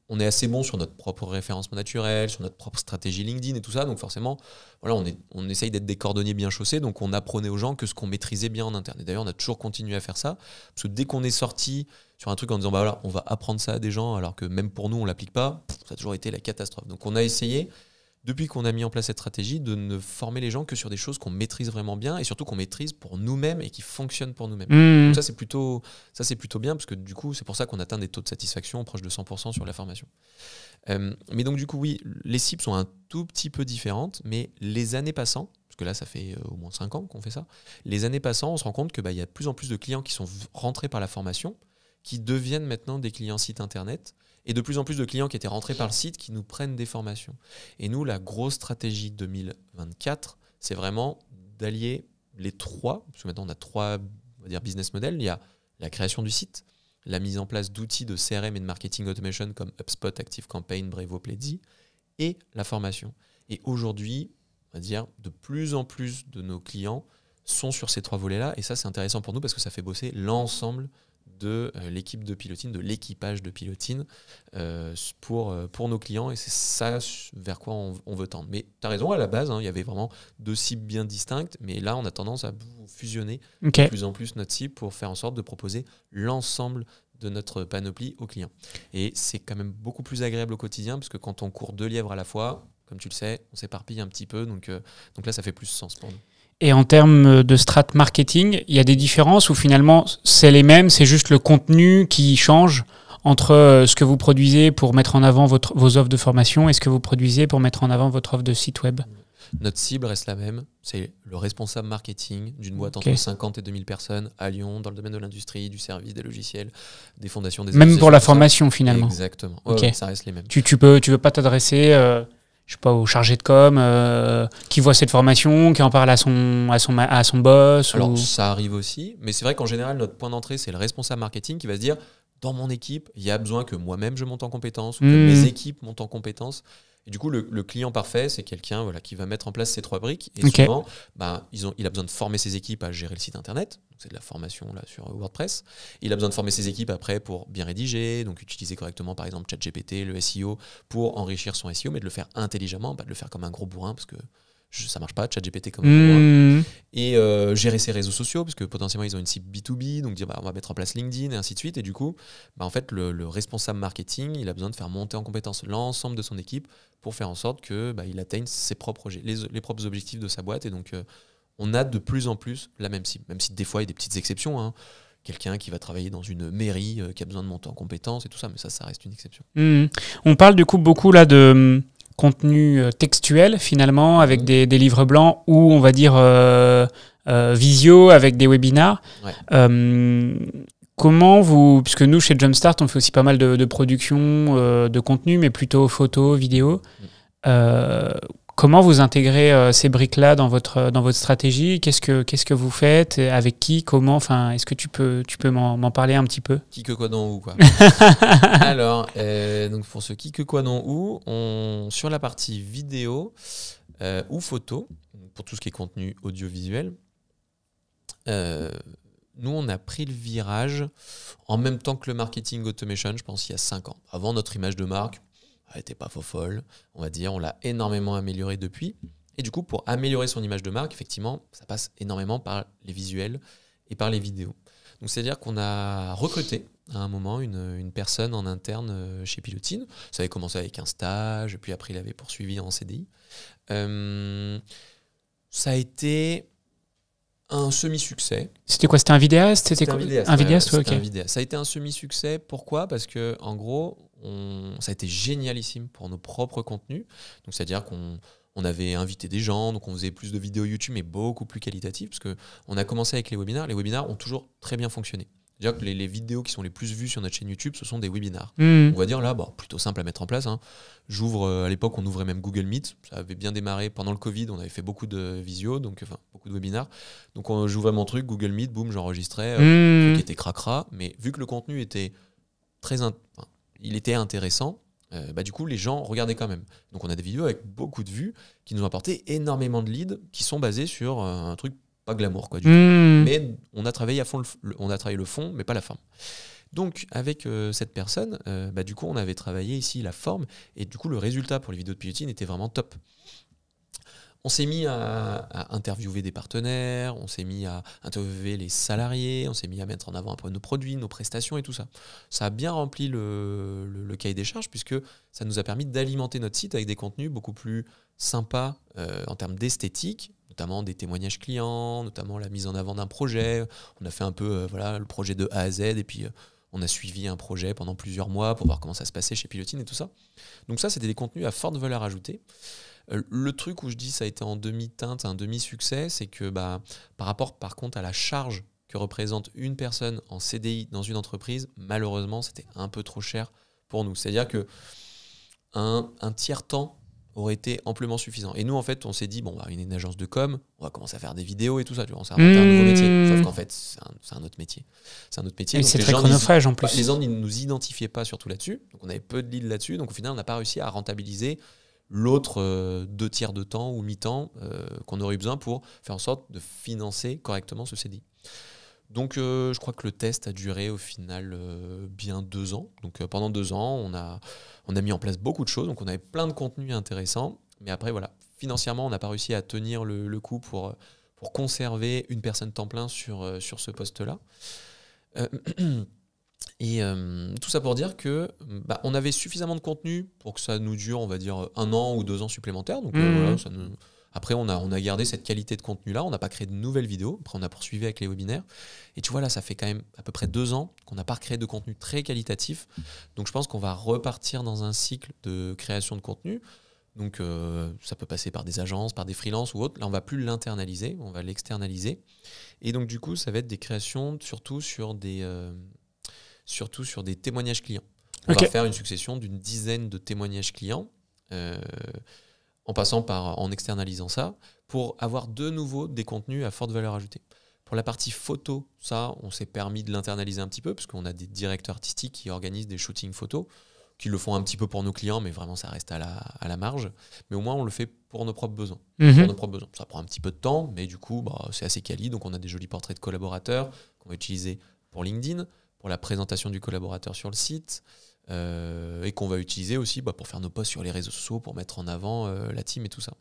on est assez bon sur notre propre référencement naturel, sur notre propre stratégie LinkedIn et tout ça, donc forcément, on essaye d'être des cordonniers bien chaussés, donc on apprenait aux gens que ce qu'on maîtrisait bien en interne. Et d'ailleurs, on a toujours continué à faire ça, parce que dès qu'on est sorti sur un truc en disant on va apprendre ça à des gens, alors que même pour nous, on ne l'applique pas, ça a toujours été la catastrophe. Donc on a essayé, depuis qu'on a mis en place cette stratégie, de ne former les gens que sur des choses qu'on maîtrise vraiment bien et surtout qu'on maîtrise pour nous-mêmes et qui fonctionnent pour nous-mêmes. Donc ça c'est plutôt bien, parce que du coup, c'est pour ça qu'on atteint des taux de satisfaction proches de 100% sur la formation. Mais donc du coup, oui, les cibles sont un tout petit peu différentes, mais les années passant, parce que là, ça fait au moins 5 ans qu'on fait ça, les années passant, on se rend compte que y a de plus en plus de clients qui sont rentrés par la formation, qui deviennent maintenant des clients site internet, et de plus en plus de clients qui étaient rentrés par le site qui nous prennent des formations. Et nous, la grosse stratégie 2024, c'est vraiment d'allier les trois, parce que maintenant on a 3, on va dire, business models. Il y a la création du site, la mise en place d'outils de CRM et de marketing automation comme HubSpot, ActiveCampaign, Brevo, Pledzi, et la formation. Et aujourd'hui, on va dire, de plus en plus de nos clients sont sur ces 3 volets-là, et ça c'est intéressant pour nous parce que ça fait bosser l'ensemble de l'équipe de Pilotine, de l'équipage de Pilotine pour nos clients, et c'est ça vers quoi on veut tendre. Mais tu as raison, à la base, il y avait vraiment 2 cibles bien distinctes, mais là on a tendance à fusionner de plus en plus notre cible pour faire en sorte de proposer l'ensemble de notre panoplie aux clients. Et c'est quand même beaucoup plus agréable au quotidien, parce que quand on court 2 lièvres à la fois, comme tu le sais, on s'éparpille un petit peu, donc là ça fait plus sens pour nous. Et en termes de strat marketing, il y a des différences ou finalement c'est les mêmes, c'est juste le contenu qui change entre ce que vous produisez pour mettre en avant vos offres de formation et ce que vous produisez pour mettre en avant votre offre de site web? Notre cible reste la même, c'est le responsable marketing d'une boîte entre 50 et 2000 personnes à Lyon, dans le domaine de l'industrie, du service, des logiciels, des fondations, des même pour la formation finalement. Exactement, ouais, ça reste les mêmes. Tu veux pas t'adresser je sais pas, au chargé de com qui voit cette formation, qui en parle à son boss. Alors ça arrive aussi, mais c'est vrai qu'en général notre point d'entrée c'est le responsable marketing qui va se dire dans mon équipe il y a besoin que moi-même je monte en compétences ou que mes équipes montent en compétences. Et du coup, le client parfait, c'est quelqu'un qui va mettre en place ces 3 briques. Et souvent, il a besoin de former ses équipes à gérer le site internet. Donc, c'est de la formation là, sur WordPress. Il a besoin de former ses équipes après pour bien rédiger, donc utiliser correctement, par exemple, ChatGPT, le SEO, pour enrichir son SEO, mais de le faire intelligemment, pas de le faire comme un gros bourrin, parce que ça marche pas, ChatGPT comme un bourrin. Et gérer ses réseaux sociaux, parce que potentiellement, ils ont une cible B2B, donc dire on va mettre en place LinkedIn, et ainsi de suite. Et du coup, en fait, le responsable marketing, il a besoin de faire monter en compétence l'ensemble de son équipe pour faire en sorte que il atteigne ses propres les propres objectifs de sa boîte. Et donc, on a de plus en plus la même cible, même si des fois, il y a des petites exceptions. Quelqu'un qui va travailler dans une mairie, qui a besoin de monter en compétence et tout ça, mais ça reste une exception. On parle du coup beaucoup là de contenu textuel finalement, avec des livres blancs ou on va dire visio avec des webinars. Comment puisque nous chez Jumpstart on fait aussi pas mal de production de contenu, mais plutôt photo, vidéo. Comment vous intégrez ces briques-là dans votre stratégie? Qu'est-ce que vous faites? Avec qui? Comment? Enfin, est-ce que tu peux m'en parler un petit peu? Qui que quoi dans où quoi. Alors, donc pour ce qui que quoi dans où, sur la partie vidéo ou photo, pour tout ce qui est contenu audiovisuel, nous on a pris le virage en même temps que le marketing automation, je pense il y a 5 ans. Avant, notre image de marque elle n'était pas folle, on va dire. On l'a énormément améliorée depuis. Et du coup, pour améliorer son image de marque, effectivement, ça passe énormément par les visuels et par les vidéos. Donc, c'est-à-dire qu'on a recruté à un moment une personne en interne chez Pilotine. Ça avait commencé avec un stage, puis après, il avait poursuivi en CDI. Ça a été un semi-succès. C'était quoi? C'était un vidéaste? C'était un vidéaste. Un vidéaste, okay. Un vidéaste. Ça a été un semi-succès. Pourquoi? Parce que, en gros, ça a été génialissime pour nos propres contenus. Donc, c'est-à-dire qu'on avait invité des gens, donc on faisait plus de vidéos YouTube, mais beaucoup plus qualitatives, parce qu'on a commencé avec les webinars. Les webinars ont toujours très bien fonctionné. C'est-à-dire que les vidéos qui sont les plus vues sur notre chaîne YouTube, ce sont des webinars. On va dire là, plutôt simple à mettre en place. J'ouvre, à l'époque, on ouvrait même Google Meet. Ça avait bien démarré pendant le Covid. On avait fait beaucoup de visio, beaucoup de webinars. Donc j'ouvrais mon truc, Google Meet, boum, j'enregistrais. Le truc qui était cracra. Mais vu que le contenu était il était intéressant, du coup, les gens regardaient quand même. Donc on a des vidéos avec beaucoup de vues qui nous ont apporté énormément de leads qui sont basés sur un truc pas glamour quoi, du tout. Mais on a travaillé à fond on a travaillé le fond, mais pas la forme. Donc avec cette personne, du coup on avait travaillé ici la forme, et du coup le résultat pour les vidéos de Pilotine était vraiment top. On s'est mis à interviewer des partenaires, on s'est mis à interviewer les salariés, on s'est mis à mettre en avant un peu nos produits, nos prestations et tout ça. Ça a bien rempli le cahier des charges, puisque ça nous a permis d'alimenter notre site avec des contenus beaucoup plus sympas en termes d'esthétique, notamment des témoignages clients, notamment la mise en avant d'un projet. On a fait un peu le projet de A à Z, et puis On a suivi un projet pendant plusieurs mois pour voir comment ça se passait chez Pilotine et tout ça. Donc ça, c'était des contenus à forte valeur ajoutée. Le truc où je dis ça a été en demi-teinte, un demi-succès, c'est que par rapport par contre à la charge que représente une personne en CDI dans une entreprise, malheureusement, c'était un peu trop cher pour nous. C'est-à-dire que un tiers-temps aurait été amplement suffisant. Et nous, en fait, on s'est dit, on a une agence de com, on va commencer à faire des vidéos et tout ça, tu vois, on s'est inventé un nouveau métier. Sauf qu'en fait, c'est un autre métier. C'est un autre métier. Et c'est très chronophage en plus. Les gens ne nous identifiaient pas surtout là-dessus, donc on avait peu de leads là-dessus, donc au final, on n'a pas réussi à rentabiliser l'autre 2 tiers de temps ou mi-temps qu'on aurait eu besoin pour faire en sorte de financer correctement ce CDI. Donc je crois que le test a duré au final bien 2 ans. Donc pendant 2 ans, on a mis en place beaucoup de choses. Donc on avait plein de contenus intéressants. Mais après, voilà, financièrement, on n'a pas réussi à tenir le coup pour conserver une personne temps plein sur ce poste-là. Et tout ça pour dire que on avait suffisamment de contenu pour que ça nous dure, on va dire, 1 an ou 2 ans supplémentaires. Donc voilà, ça nous... Après, on a gardé cette qualité de contenu-là. On n'a pas créé de nouvelles vidéos. Après, on a poursuivi avec les webinaires. Et tu vois, là, ça fait quand même à peu près 2 ans qu'on n'a pas recréé de contenu très qualitatif. Donc, je pense qu'on va repartir dans un cycle de création de contenu. Donc, ça peut passer par des agences, par des freelances ou autres. Là, on ne va plus l'internaliser, on va l'externaliser. Et donc, du coup, ça va être des créations surtout sur des témoignages clients. On va faire une succession d'une dizaine de témoignages clients. En passant en externalisant ça, pour avoir de nouveau des contenus à forte valeur ajoutée. Pour la partie photo, ça, on s'est permis de l'internaliser un petit peu, parce qu'on a des directeurs artistiques qui organisent des shootings photos, qui le font un petit peu pour nos clients, mais vraiment ça reste à la marge. Mais au moins, on le fait pour nos propres besoins. Ça prend un petit peu de temps, mais du coup, c'est assez quali. Donc, on a des jolis portraits de collaborateurs qu'on va utiliser pour LinkedIn, pour la présentation du collaborateur sur le site, et qu'on va utiliser aussi pour faire nos posts sur les réseaux sociaux, pour mettre en avant la team et tout ça.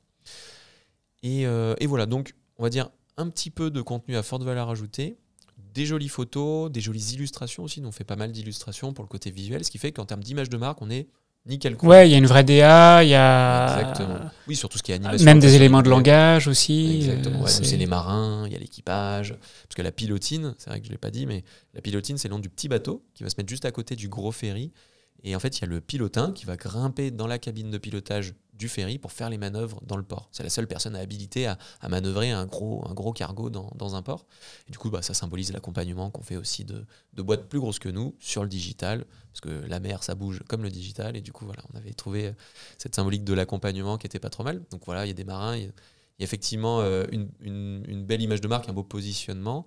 Et voilà, donc on va dire un petit peu de contenu à forte valeur ajoutée, des jolies photos, des jolies illustrations aussi. On fait pas mal d'illustrations pour le côté visuel, ce qui fait qu'en termes d'image de marque, on est nickel. Ouais, il y a une vraie DA, il y a... Exactement. Oui, sur tout ce qui est animation. Même des éléments de langage aussi. Exactement. C'est les marins, il y a l'équipage. Parce que la pilotine, c'est vrai que je ne l'ai pas dit, mais la pilotine, c'est le nom du petit bateau qui va se mettre juste à côté du gros ferry. Et en fait, il y a le pilotin qui va grimper dans la cabine de pilotage du ferry pour faire les manœuvres dans le port. C'est la seule personne habilitée à manœuvrer un gros cargo dans un port. Et du coup, ça symbolise l'accompagnement qu'on fait aussi de boîtes plus grosses que nous sur le digital, parce que la mer, ça bouge comme le digital. Et du coup, voilà, on avait trouvé cette symbolique de l'accompagnement qui était pas trop mal. Donc voilà, il y a des marins, il y a effectivement une belle image de marque, un beau positionnement.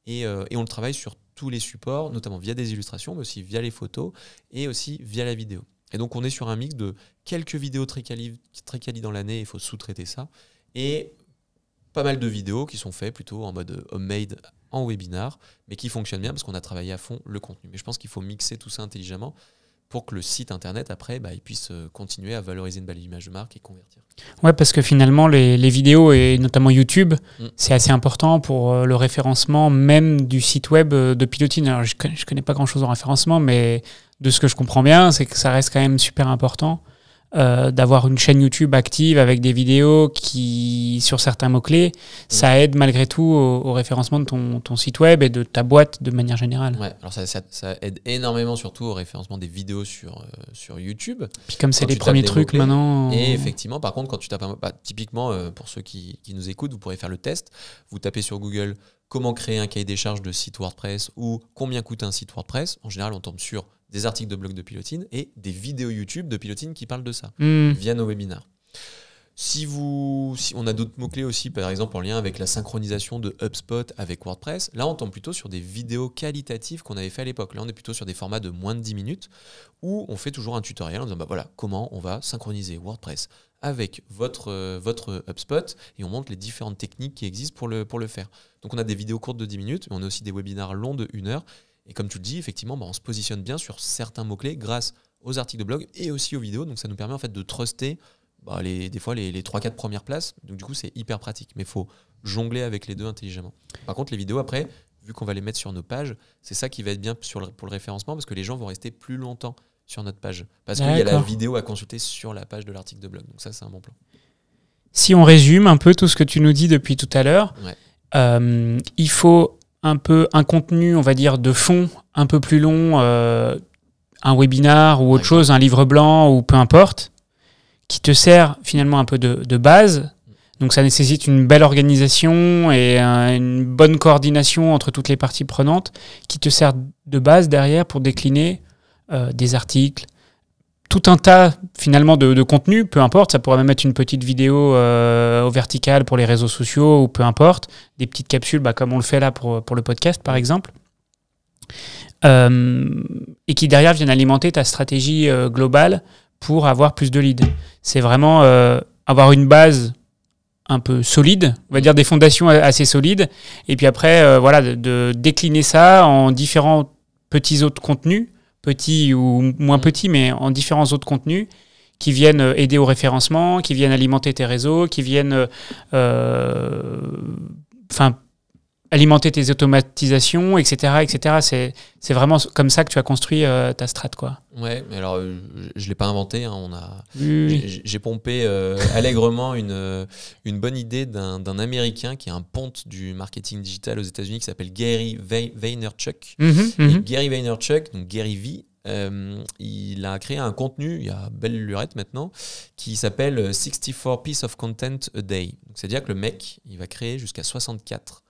Et on le travaille sur tous les supports, notamment via des illustrations, mais aussi via les photos et aussi via la vidéo. Et donc, on est sur un mix de quelques vidéos très quali dans l'année, il faut sous-traiter ça, et pas mal de vidéos qui sont faites plutôt en mode homemade en webinar, mais qui fonctionnent bien parce qu'on a travaillé à fond le contenu. Mais je pense qu'il faut mixer tout ça intelligemment pour que le site internet, après, il puisse continuer à valoriser une belle image de marque et convertir. Ouais, parce que finalement, les vidéos, et notamment YouTube, c'est assez important pour le référencement même du site web de Pilotine. Alors, je connais pas grand-chose en référencement, mais de ce que je comprends bien, c'est que ça reste quand même super important d'avoir une chaîne YouTube active avec des vidéos qui, sur certains mots-clés, ça aide malgré tout au référencement de ton site web et de ta boîte de manière générale. Ouais, alors ça aide énormément surtout au référencement des vidéos sur YouTube. Puis comme c'est les premiers trucs maintenant... Et effectivement, par contre, quand tu tapes typiquement, pour ceux qui nous écoutent, vous pourrez faire le test. Vous tapez sur Google comment créer un cahier des charges de site WordPress ou combien coûte un site WordPress. En général, on tombe sur des articles de blog de Pilotine et des vidéos YouTube de Pilotine qui parlent de ça via nos webinaires. Si on a d'autres mots-clés aussi, par exemple en lien avec la synchronisation de HubSpot avec WordPress, là on tombe plutôt sur des vidéos qualitatives qu'on avait fait à l'époque. Là on est plutôt sur des formats de moins de 10 minutes où on fait toujours un tutoriel en disant voilà comment on va synchroniser WordPress avec votre HubSpot et on montre les différentes techniques qui existent pour le faire. Donc on a des vidéos courtes de 10 minutes, mais on a aussi des webinaires longs de 1 heure. Et comme tu le dis, effectivement, on se positionne bien sur certains mots-clés grâce aux articles de blog et aussi aux vidéos. Donc ça nous permet en fait de truster des fois les 3-4 premières places. Donc du coup, c'est hyper pratique. Mais il faut jongler avec les deux intelligemment. Par contre, les vidéos, après, vu qu'on va les mettre sur nos pages, c'est ça qui va être bien pour le référencement parce que les gens vont rester plus longtemps sur notre page. Parce qu'il y a la vidéo à consulter sur la page de l'article de blog. Donc ça, c'est un bon plan. Si on résume un peu tout ce que tu nous dis depuis tout à l'heure, il faut un contenu, on va dire, de fond un peu plus long, un webinar ou autre chose, un livre blanc ou peu importe, qui te sert finalement un peu de base. Donc ça nécessite une belle organisation et une bonne coordination entre toutes les parties prenantes qui te sert de base derrière pour décliner des articles, tout un tas finalement de contenu, peu importe, ça pourrait même être une petite vidéo au vertical pour les réseaux sociaux ou peu importe, des petites capsules comme on le fait là pour le podcast par exemple, et qui derrière viennent alimenter ta stratégie globale pour avoir plus de leads. C'est vraiment avoir une base un peu solide, on va dire des fondations assez solides, et puis après de décliner ça en différents petits autres contenus, petits ou moins petits, mais en différents autres contenus qui viennent aider au référencement, qui viennent alimenter tes réseaux, qui viennent alimenter tes automatisations, etc. etc. C'est vraiment comme ça que tu as construit ta strat, quoi. Ouais, mais alors je ne l'ai pas inventé. Hein, Oui. j'ai pompé allègrement une bonne idée d'un Américain qui est un ponte du marketing digital aux États-Unis qui s'appelle Gary Vaynerchuk. Et Gary Vaynerchuk, donc Gary V, il a créé un contenu, il y a belle lurette maintenant, qui s'appelle 64 Pieces of Content a Day. C'est-à-dire que le mec, il va créer jusqu'à 64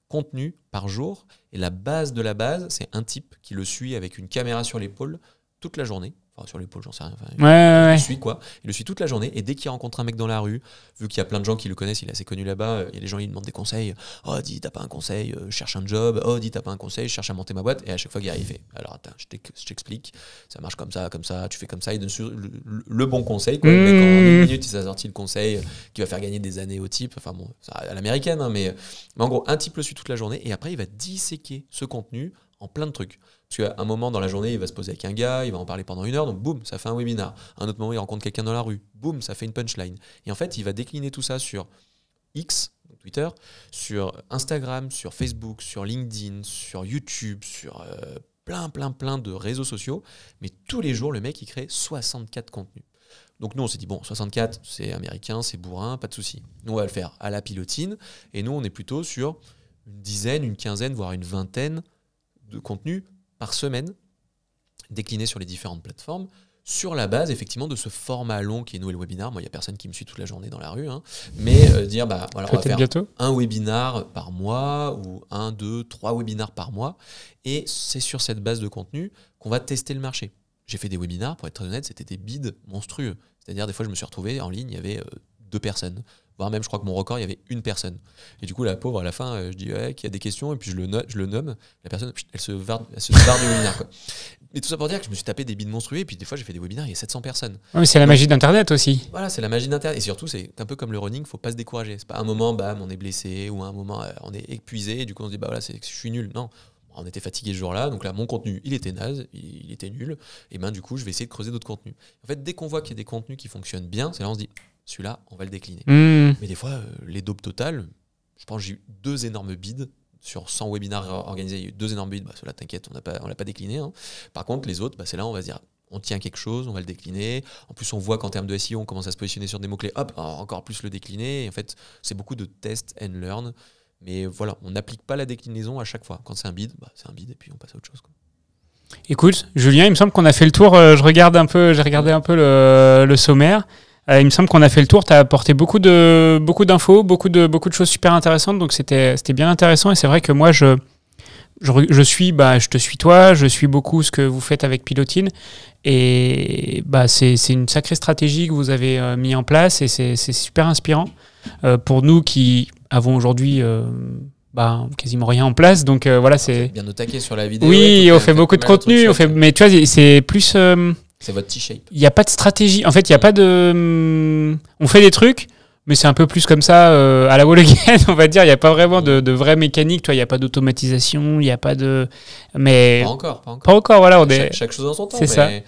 contenus par jour. Et la base de la base, c'est un type qui le suit avec une caméra sur l'épaule toute la journée. Enfin, sur l'épaule, j'en sais rien. Enfin, il le suit, quoi. Il le suit toute la journée. Et dès qu'il rencontre un mec dans la rue, vu qu'il y a plein de gens qui le connaissent, il est assez connu là-bas, il y a des gens qui lui demandent des conseils. Oh, dis, t'as pas un conseil, je cherche un job. Oh, dis, t'as pas un conseil, je cherche à monter ma boîte. Et à chaque fois, Gary fait, alors attends, je t'explique. Ça marche comme ça, tu fais comme ça. Il donne le bon conseil, quoi. Le mec, en une minute, il s'est sorti le conseil qui va faire gagner des années au type. Enfin bon, ça, à l'américaine, hein, mais en gros, un type le suit toute la journée. Et après, il va disséquer ce contenu en plein de trucs. Parce qu'à un moment dans la journée, il va se poser avec un gars, il va en parler pendant 1 heure, donc boum, ça fait un webinar. À un autre moment, il rencontre quelqu'un dans la rue, boum, ça fait une punchline. Et en fait, il va décliner tout ça sur X, Twitter, sur Instagram, sur Facebook, sur LinkedIn, sur YouTube, sur plein de réseaux sociaux. Mais tous les jours, le mec, il crée 64 contenus. Donc nous, on s'est dit, bon, 64, c'est américain, c'est bourrin, pas de souci. Nous, on va le faire à la pilotine. Et nous, on est plutôt sur une dizaine, une quinzaine, voire une vingtaine de contenus par semaine, déclinés sur les différentes plateformes, sur la base effectivement de ce format long qui est nous et le webinar. Moi, il n'y a personne qui me suit toute la journée dans la rue, hein, mais dire, voilà, on va faire bientôt un webinar par mois, ou 1, 2, 3 webinars par mois, et c'est sur cette base de contenu qu'on va tester le marché. J'ai fait des webinars, pour être très honnête, c'était des bids monstrueux. C'est-à-dire, des fois, je me suis retrouvé en ligne, il y avait 2 personnes. Voire même, je crois que mon record, il y avait 1 personne. Et du coup, la pauvre, à la fin, je dis ouais, qu'il y a des questions, et puis je le nomme. La personne, elle se barre du webinaire, quoi. Mais tout ça pour dire que je me suis tapé des bids monstrueux, et puis des fois, j'ai fait des webinaires, il y a 700 personnes. Ouais, mais c'est la magie d'Internet aussi. Voilà, c'est la magie d'Internet. Et surtout, c'est un peu comme le running, faut pas se décourager. C'est pas un moment, bam, on est blessé, ou un moment, on est épuisé, et du coup, on se dit, bah voilà, je suis nul. Non. On était fatigué ce jour-là, donc là, mon contenu, il était naze, il était nul, et ben du coup, je vais essayer de creuser d'autres contenus. En fait, dès qu'on voit qu'il y a des contenus qui fonctionnent bien, c'est là on se dit, celui-là, on va le décliner. Mais des fois, les daubes totales, je pense que j'ai eu 2 énormes bids sur 100 webinars organisés, il y a eu 2 énormes bids, ceux-là, t'inquiète, on l'a pas décliné. Hein. Par contre, les autres, c'est là on va se dire, on tient quelque chose, on va le décliner. En plus, on voit qu'en termes de SEO, on commence à se positionner sur des mots-clés, hop, encore plus le décliner. Et en fait, c'est beaucoup de test and learn. Mais voilà, on n'applique pas la déclinaison à chaque fois. Quand c'est un bid, c'est un bid et puis on passe à autre chose, quoi. Écoute, Julien, il me semble qu'on a fait le tour. J'ai regardé un peu le sommaire. Il me semble qu'on a fait le tour. Tu as apporté beaucoup d'infos, beaucoup de choses super intéressantes. Donc c'était bien intéressant. Et c'est vrai que moi, je te suis toi, je suis beaucoup ce que vous faites avec Pilotine. Et c'est une sacrée stratégie que vous avez mis en place. Et c'est super inspirant pour nous qui avons aujourd'hui quasiment rien en place. Donc voilà, c'est bien au taquet sur la vidéo. Oui, on fait beaucoup de contenu. Mais tu vois, c'est plus... c'est votre T-shape. Il n'y a pas de stratégie. En fait, il n'y a pas de... On fait des trucs, mais c'est un peu plus comme ça, à la wall again, on va dire. Il n'y a pas vraiment de vraie mécanique. Il n'y a pas d'automatisation, il n'y a pas de... Mais... Pas encore, voilà. Chaque chose en son temps. C'est ça. De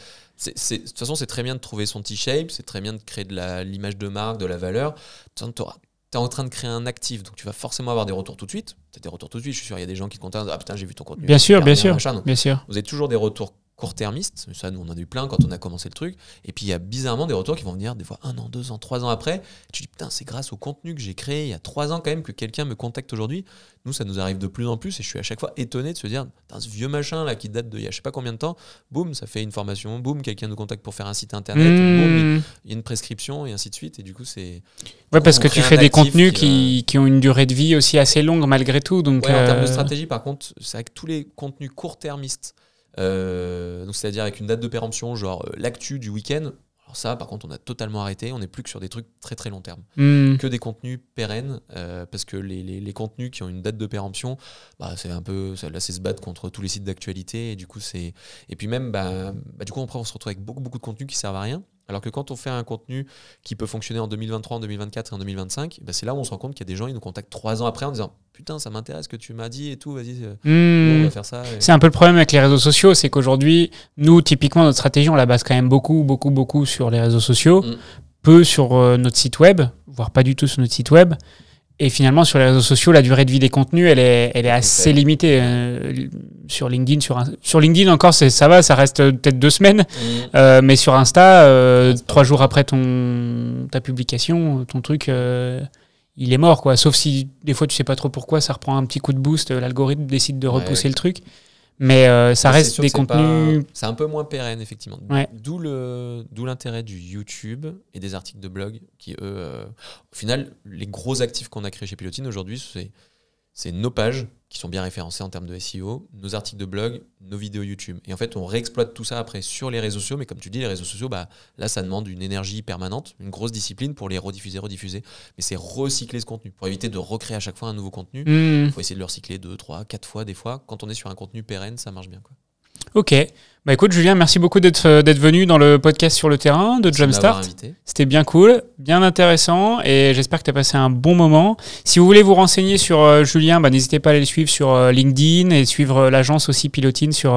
toute façon, c'est très bien de trouver son T-shape, c'est très bien de créer de l'image de marque, de la valeur. Tu es en train de créer un actif, donc tu vas forcément avoir des retours tout de suite. Tu as des retours tout de suite, je suis sûr, il y a des gens qui te contactent, ah putain, j'ai vu ton contenu. Bien sûr. Machin, Bien sûr. Vous avez toujours des retours court-termistes. Ça, nous, on en a eu plein quand on a commencé le truc. Et puis, il y a bizarrement des retours qui vont venir des fois 1 an, 2 ans, 3 ans après. Tu dis, putain, c'est grâce au contenu que j'ai créé il y a 3 ans quand même que quelqu'un me contacte aujourd'hui. Nous, ça nous arrive de plus en plus et je suis à chaque fois étonné de se dire, ce vieux machin là qui date de il y a je sais pas combien de temps, boum, ça fait une formation, boum, quelqu'un nous contacte pour faire un site internet, boum, il y a une prescription et ainsi de suite. Et du coup, c'est... Ouais, parce que tu fais des contenus qui ont une durée de vie aussi assez longue malgré tout. Donc, en termes de stratégie, par contre, c'est avec tous les contenus court-termistes, donc c'est-à-dire avec une date de péremption, genre l'actu du week-end. Alors ça, par contre, on a totalement arrêté. On n'est plus que sur des trucs très très long terme. Que des contenus pérennes, parce que les contenus qui ont une date de péremption, c'est un peu... Là, c'est se battre contre tous les sites d'actualité. Et du coup, c'est... Et puis même, du coup, après, on se retrouve avec beaucoup de contenus qui servent à rien. Alors que quand on fait un contenu qui peut fonctionner en 2023, en 2024 et en 2025, c'est là où on se rend compte qu'il y a des gens qui nous contactent 3 ans après en disant « Putain, ça m'intéresse ce que tu m'as dit et tout, vas-y, on va faire ça. » C'est un peu le problème avec les réseaux sociaux, c'est qu'aujourd'hui, nous, typiquement, notre stratégie, on la base quand même beaucoup sur les réseaux sociaux, peu sur notre site web, voire pas du tout sur notre site web. Et finalement, sur les réseaux sociaux, la durée de vie des contenus, elle est assez limitée. Sur LinkedIn, sur LinkedIn encore, ça va, ça reste peut-être 2 semaines. Mais sur Insta, 3 jours après ta publication, ton truc, il est mort, quoi. Sauf si, des fois, tu sais pas trop pourquoi, ça reprend un petit coup de boost, l'algorithme décide de repousser le truc. Mais ça reste des contenus... C'est un peu moins pérenne, effectivement. Ouais. D'où l'intérêt du YouTube et des articles de blog qui, eux... au final, les gros actifs qu'on a créés chez Pilotine aujourd'hui, c'est nos pages qui sont bien référencées en termes de SEO, nos articles de blog, nos vidéos YouTube. Et en fait, on réexploite tout ça après sur les réseaux sociaux. Mais comme tu dis, les réseaux sociaux, là, ça demande une énergie permanente, une grosse discipline pour les rediffuser. Mais c'est recycler ce contenu. Pour éviter de recréer à chaque fois un nouveau contenu, il faut essayer de le recycler 2, 3, 4 fois des fois. Quand on est sur un contenu pérenne, ça marche bien, quoi. Ok. Écoute, Julien, merci beaucoup d'être venu dans le podcast Sur le terrain de Jumpstart. C'était bien cool, bien intéressant et j'espère que tu as passé un bon moment. Si vous voulez vous renseigner sur Julien, n'hésitez pas à aller le suivre sur LinkedIn et suivre l'agence aussi Pilotine sur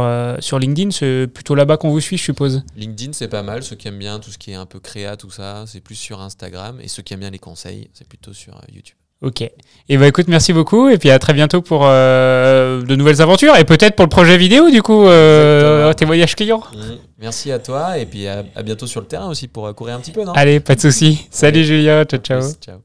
LinkedIn. C'est plutôt là-bas qu'on vous suit, je suppose. LinkedIn, c'est pas mal. Ceux qui aiment bien tout ce qui est un peu créa, tout ça, c'est plus sur Instagram. Et ceux qui aiment bien les conseils, c'est plutôt sur YouTube. Ok. Et écoute, merci beaucoup et puis à très bientôt pour de nouvelles aventures et peut-être pour le projet vidéo du coup, tes voyages clients. Merci à toi et puis à bientôt sur le terrain aussi pour courir un petit peu, non ? Allez, pas de souci. Salut Julien, ciao. Ciao.